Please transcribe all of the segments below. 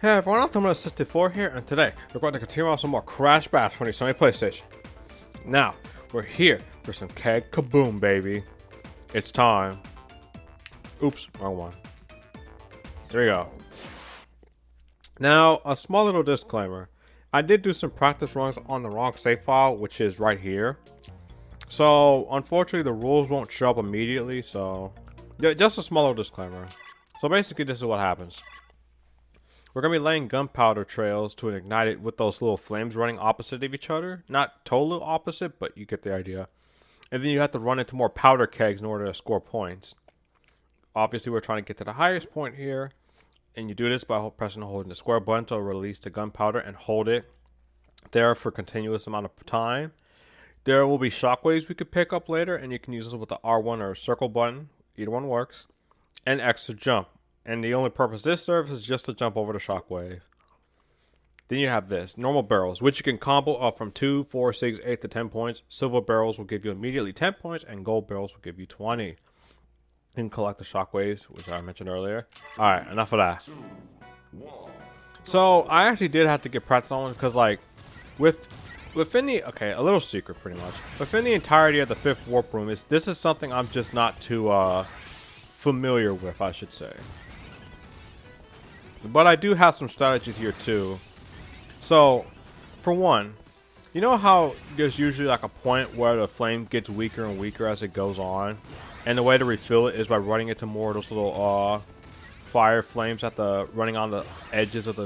Hey everyone, Anthon-patapon here, and today we're going to continue on some more Crash Bash for the Sony PlayStation. Now, we're here for some keg kaboom, baby. It's time. Oops, wrong one. There we go. Now, a small little disclaimer. I did do some practice runs on the wrong save file, which is right here. So, unfortunately, the rules won't show up immediately, so... Yeah, just a small little disclaimer. So basically, this is what happens. We're going to be laying gunpowder trails to ignite it with those little flames running opposite of each other. Not totally opposite, but you get the idea. And then you have to run into more powder kegs in order to score points. Obviously, we're trying to get to the highest point here. And you do this by pressing and holding the square button to release the gunpowder and hold it there for a continuous amount of time. There will be shockwaves we could pick up later, and you can use this with the R1 or circle button. Either one works. And X to jump. And the only purpose this serves is just to jump over the shockwave. Then you have this, normal barrels, which you can combo up from 2, 4, 6, 8 to 10 points. Silver barrels will give you immediately 10 points, and gold barrels will give you 20. You can collect the shockwaves, which I mentioned earlier. Alright, enough of that. So, I actually did have to get practice on one, because like, within the, okay, a little secret pretty much. Within the entirety of the 5th warp room, this is something I'm just not too familiar with, I should say. But I do have some strategies here too. So, for one, you know how there's usually like a point where the flame gets weaker and weaker as it goes on? And the way to refill it is by running into more of those little fire flames running on the edges of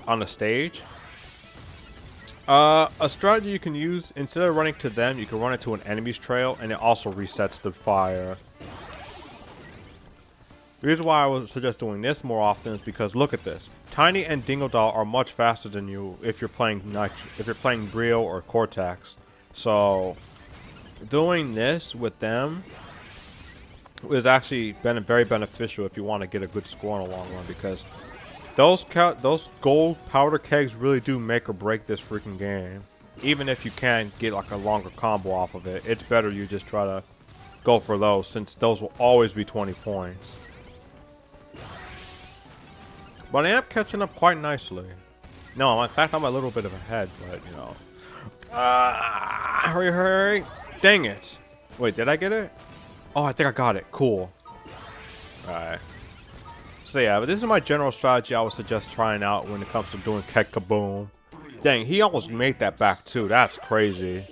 on the stage. A strategy you can use, instead of running to them, you can run into an enemy's trail, and it also resets the fire. The reason why I would suggest doing this more often is because look at this. Tiny and Dingodile are much faster than you if you're playing Brio or Cortex. So doing this with them is actually very beneficial if you want to get a good score in the long run, because those gold powder kegs really do make or break this freaking game. Even if you can get like a longer combo off of it, it's better you just try to go for those, since those will always be 20 points. But I am catching up quite nicely. No, in fact, I'm a little bit of ahead, but, you know. Hurry, hurry. Dang it. Wait, did I get it? Oh, I think I got it. Cool. Alright. So, yeah, but this is my general strategy I would suggest trying out when it comes to doing Keg Kaboom. Dang, he almost made that back, too. That's crazy.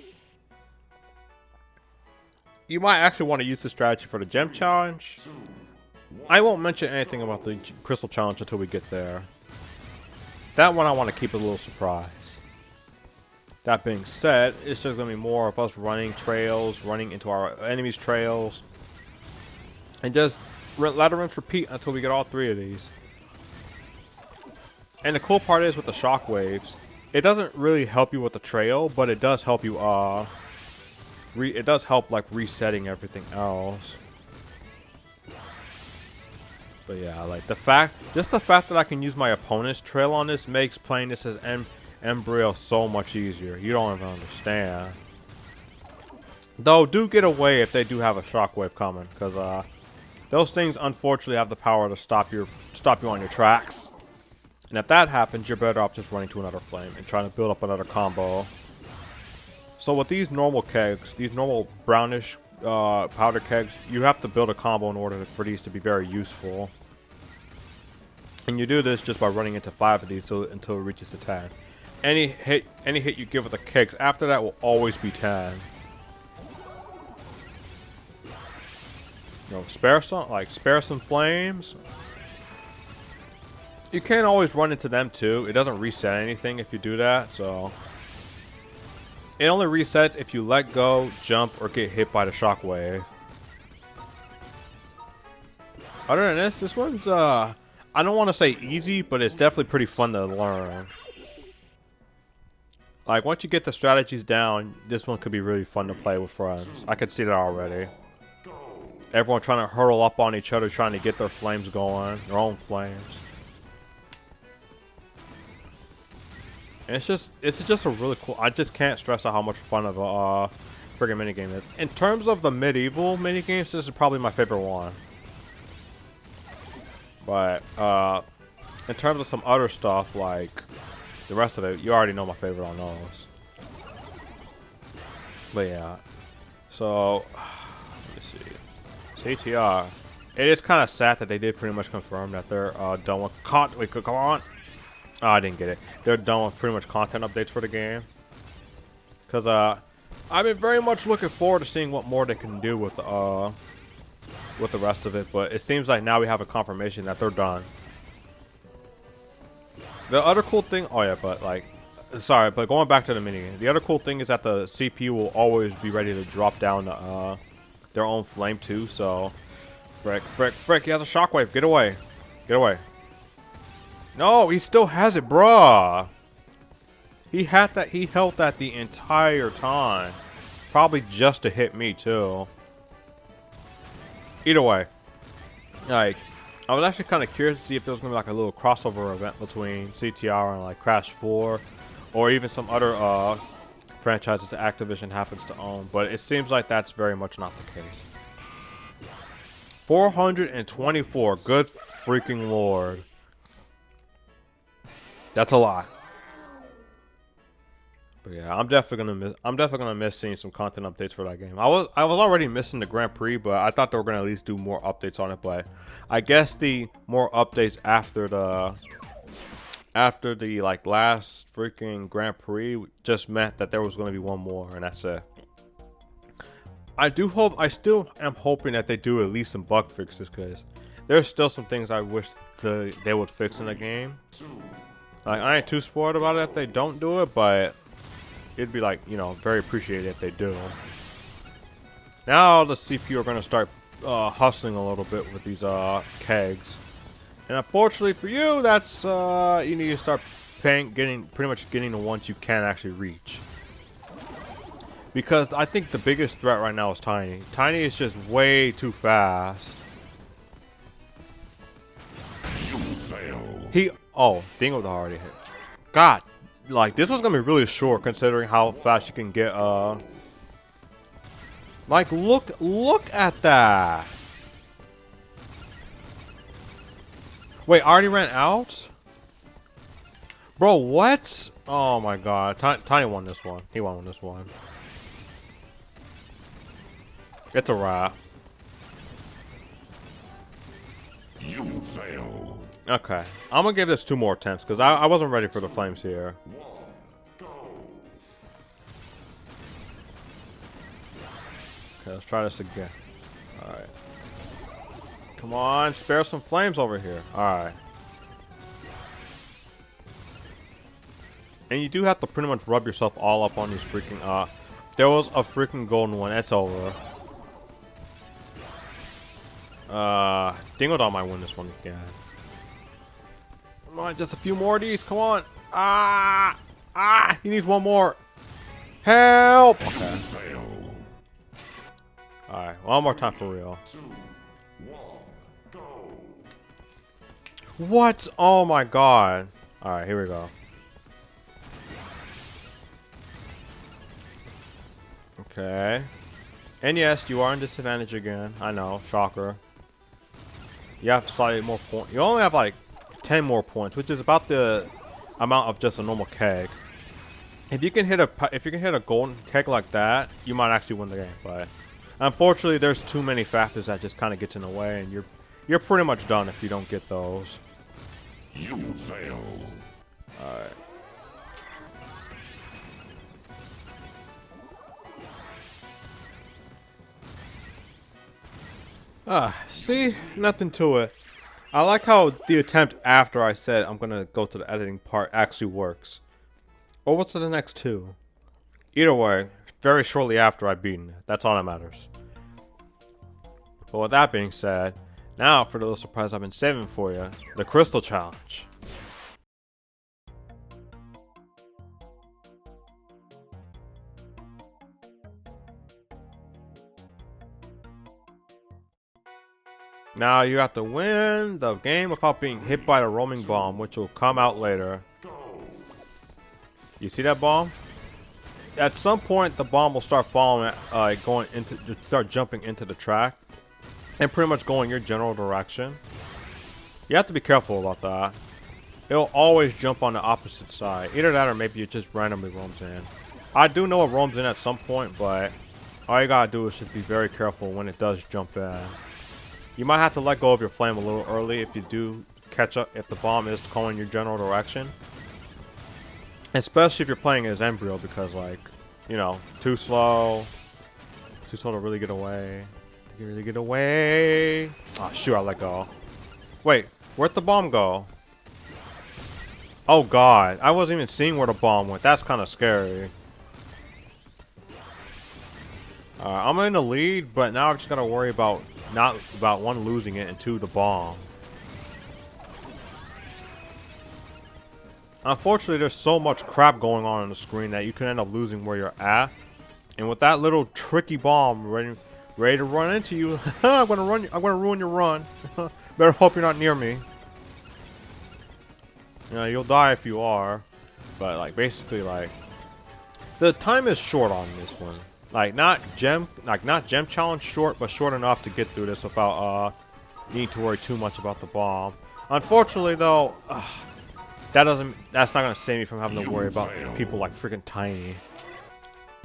You might actually want to use this strategy for the Gem Challenge. I won't mention anything about the Crystal Challenge until we get there. That one I want to keep a little surprise. That being said, it's just going to be more of us running trails, running into our enemies' trails. And just ladder rinse repeat until we get all 3 of these. And the cool part is with the shockwaves, it doesn't really help you with the trail, but it does help you, it does help like resetting everything else. But yeah, like just the fact that I can use my opponent's trail on this makes playing this as Embryo so much easier. You don't even understand. Though, do get away if they do have a shockwave coming, because those things unfortunately have the power to stop you on your tracks. And if that happens, you're better off just running to another flame and trying to build up another combo. So with these normal kegs, these normal brownish powder kegs, you have to build a combo in order for these to be very useful. And you do this just by running into 5 of these until it reaches the 10. Any hit you give with the kegs after that will always be 10. You know, spare some flames. You can't always run into them too. It doesn't reset anything if you do that, so it only resets if you let go, jump, or get hit by the shockwave. Other than this one's, I don't want to say easy, but it's definitely pretty fun to learn. Like, once you get the strategies down, this one could be really fun to play with friends. I could see that already. Everyone trying to hurtle up on each other, trying to get their flames going, their own flames. And it's just a really cool. I just can't stress out how much fun of a friggin' minigame is. In terms of the medieval minigames, this is probably my favorite one. But in terms of some other stuff, like the rest of it, you already know my favorite on those. But yeah, so let me see. CTR. It is kind of sad that they did pretty much confirm that they're done with Wait, come on. Oh, I didn't get it. They're done with pretty much content updates for the game. Cause I've been very much looking forward to seeing what more they can do with the rest of it. But it seems like now we have a confirmation that they're done. The other cool thing, oh yeah, but like, sorry, but going back to the minigame, the other cool thing is that the CPU will always be ready to drop down their own flame too. So, frick, he has a shockwave. Get away, get away. No, he still has it, bruh. He held that the entire time, probably just to hit me too. Either way, like, I was actually kind of curious to see if there was gonna be like a little crossover event between CTR and like Crash 4, or even some other franchises that Activision happens to own. But it seems like that's very much not the case. 424, good freaking lord. That's a lot. But yeah, I'm definitely gonna miss seeing some content updates for that game. I was already missing the Grand Prix, but I thought they were gonna at least do more updates on it. But I guess the more updates after the like last freaking Grand Prix just meant that there was gonna be one more, and that's it. I still am hoping that they do at least some bug fixes, because there's still some things I wish they would fix in the game. Like, I ain't too spoiled about it if they don't do it, but it'd be like, you know, very appreciated if they do. Now the CPU are going to start hustling a little bit with these kegs. And unfortunately for you, that's you need to start pretty much getting the ones you can actually reach. Because I think the biggest threat right now is Tiny. Tiny is just way too fast. Dingo already hit. God, like, this was gonna be really short considering how fast you can get. Like, look at that. Wait, I already ran out? Bro, what? Oh my god, Tiny won this one. He won this one. It's a wrap. You fail. Okay, I'm gonna give this 2 more attempts because I wasn't ready for the flames here. Okay, let's try this again. Alright. Come on, spare some flames over here. Alright. And you do have to pretty much rub yourself all up on these freaking, there was a freaking golden one. It's over. Dingo Dog might win this one again. Come on, just a few more of these. Come on. He needs one more. Help. Okay. Alright, one more time for real. What? Oh my god. Alright, here we go. Okay. And yes, you are in disadvantage again. I know, shocker. You have slightly more points. You only have like 10 more points, which is about the amount of just a normal keg. If you can hit a golden keg like that, you might actually win the game. But unfortunately, there's too many factors that just kind of gets in the way, and you're pretty much done if you don't get those. You fail. All right. See? Nothing to it. I like how the attempt after I said I'm gonna go to the editing part actually works. Or what's the next 2? Either way, very shortly after I've beaten it. That's all that matters. But with that being said, now for the little surprise I've been saving for you, the Crystal Challenge. Now you have to win the game without being hit by the roaming bomb, which will come out later. You see that bomb? At some point, the bomb will start falling, start jumping into the track, and pretty much going your general direction. You have to be careful about that. it'll always jump on the opposite side. Either that or maybe it just randomly roams in. I do know it roams in at some point, but all you gotta do is just be very careful when it does jump in. You might have to let go of your flame a little early if you do catch up, if the bomb is going your general direction. Especially if you're playing as Embryo, because like, you know, too slow to really get away. Oh shoot, I let go. Wait, where'd the bomb go? Oh god, I wasn't even seeing where the bomb went. That's kind of scary. I'm in the lead, but now I've just gotta worry about not about one, losing it, and two, the bomb. Unfortunately, there's so much crap going on the screen that you can end up losing where you're at. And with that little tricky bomb ready to run into you, I'm gonna ruin your run. Better hope you're not near me. You know, you'll die if you are. But like basically like the time is short on this one. Like not gem challenge short, but short enough to get through this without needing to worry too much about the bomb. Unfortunately though, that's not gonna save me from having to worry about people like freaking Tiny.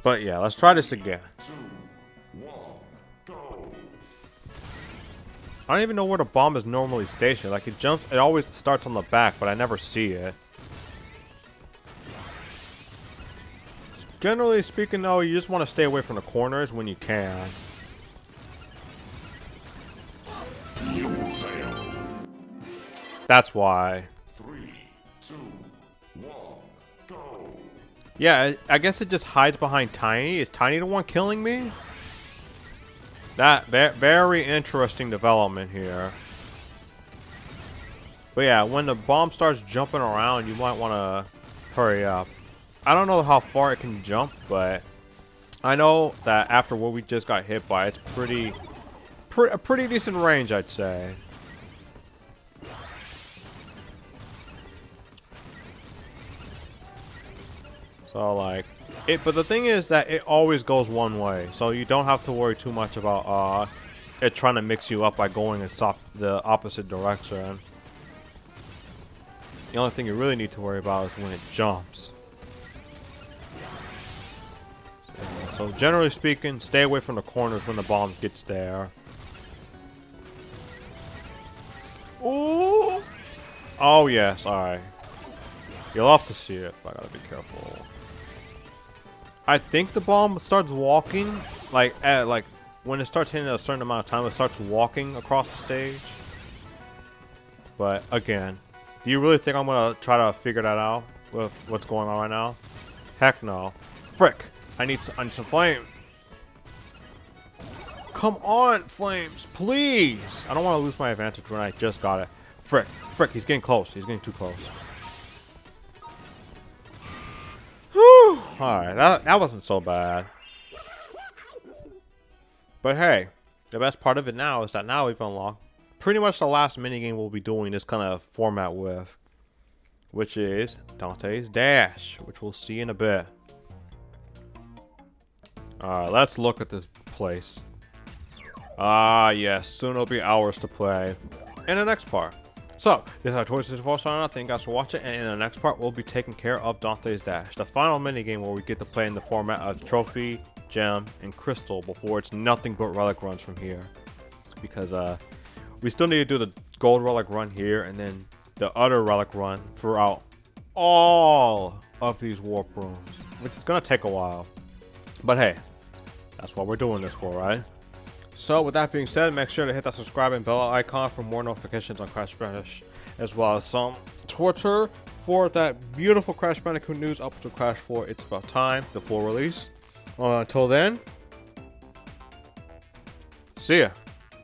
But yeah, let's try this again. I don't even know where the bomb is normally stationed. Like it always starts on the back, but I never see it. Generally speaking though, you just want to stay away from the corners when you can. That's why. 3, 2, 1, go. Yeah, I guess it just hides behind Tiny. Is Tiny the one killing me? That very interesting development here. But yeah, when the bomb starts jumping around, you might want to hurry up. I don't know how far it can jump, but I know that after what we just got hit by, it's a pretty decent range, I'd say. So like but the thing is that it always goes one way, so you don't have to worry too much about it trying to mix you up by going in the opposite direction. The only thing you really need to worry about is when it jumps. So generally speaking, stay away from the corners when the bomb gets there. Ooh! Oh yes, alright. You'll have to see it, but I gotta be careful. I think the bomb starts walking, like when it starts hitting a certain amount of time, it starts walking across the stage. But again, do you really think I'm gonna try to figure that out with what's going on right now? Heck no. Frick! I need some flame. Come on, flames, please! I don't want to lose my advantage when I just got it. Frick! Frick! He's getting close. He's getting too close. Whew! Alright, that wasn't so bad. But hey, the best part of it now is that now we've unlocked pretty much the last minigame we'll be doing this kind of format with, which is Dante's Dash, which we'll see in a bit. Alright, let's look at this place. Ah, yes, soon it'll be hours to play in the next part. So, this is our 2064 sign out. Thank you guys for watching, and in the next part, we'll be taking care of Dante's Dash, the final minigame where we get to play in the format of Trophy, Gem, and Crystal before it's nothing but relic runs from here. Because, we still need to do the gold relic run here, and then the other relic run throughout all of these warp rooms, which is going to take a while. But hey, that's what we're doing this for, right? So with that being said, make sure to hit that subscribe and bell icon for more notifications on Crash Bandicoot, as well as some Twitter for that beautiful Crash Bandicoot news up to Crash 4. It's about time, the full release. Until then, see ya.